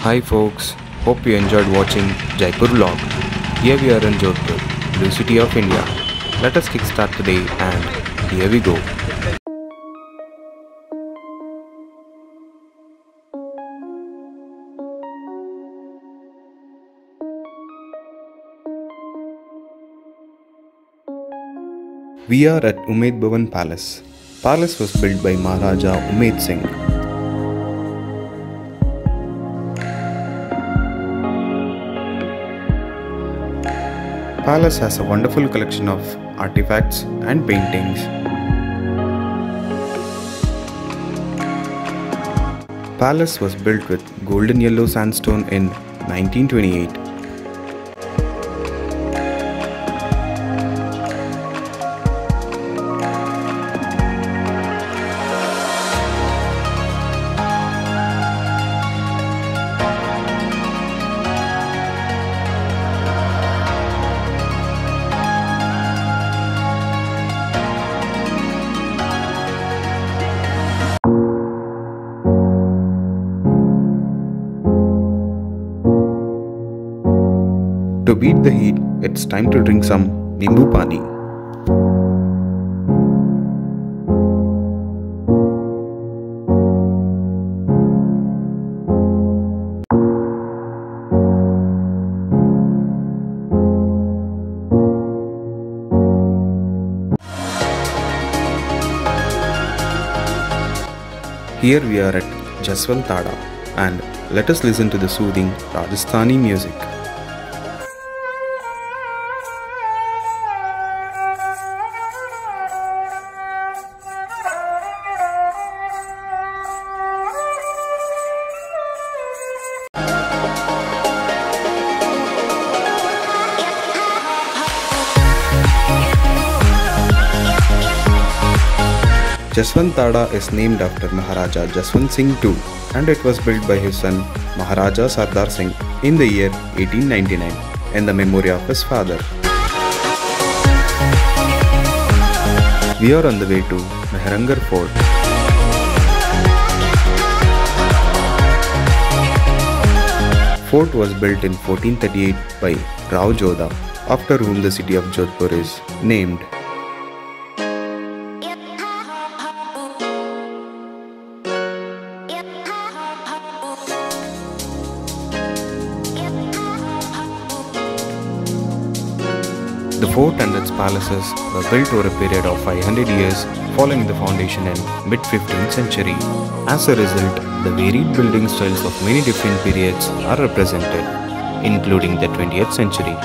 Hi folks, hope you enjoyed watching Jaipur vlog. Here we are in Jodhpur, blue city of India. Let us kickstart the day and here we go. We are at Umaid Bhawan Palace. Palace was built by Maharaja Umaid Singh. Palace has a wonderful collection of artifacts and paintings. Palace was built with golden yellow sandstone in 1928. To beat the heat, it's time to drink some Nimbu Pani. Here we are at Jaswant Thada and let us listen to the soothing Rajasthani music. Jaswant Thada is named after Maharaja Jaswant Singh II and it was built by his son Maharaja Sadar Singh in the year 1899 in the memory of his father. We are on the way to Meharangarh Fort. Fort was built in 1438 by byRao Jodha, after whom the city of Jodhpur is named. The fort and its palaces were built over a period of 500 years following the foundation in mid-15th century. As a result, the varied building styles of many different periods are represented, including the 20th century.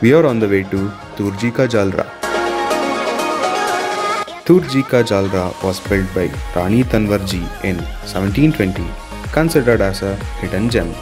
We are on the way to Turji Ka Jalra. Turji Ka Jalra was built by Rani Tanwarji in 1720, considered as a hidden gem.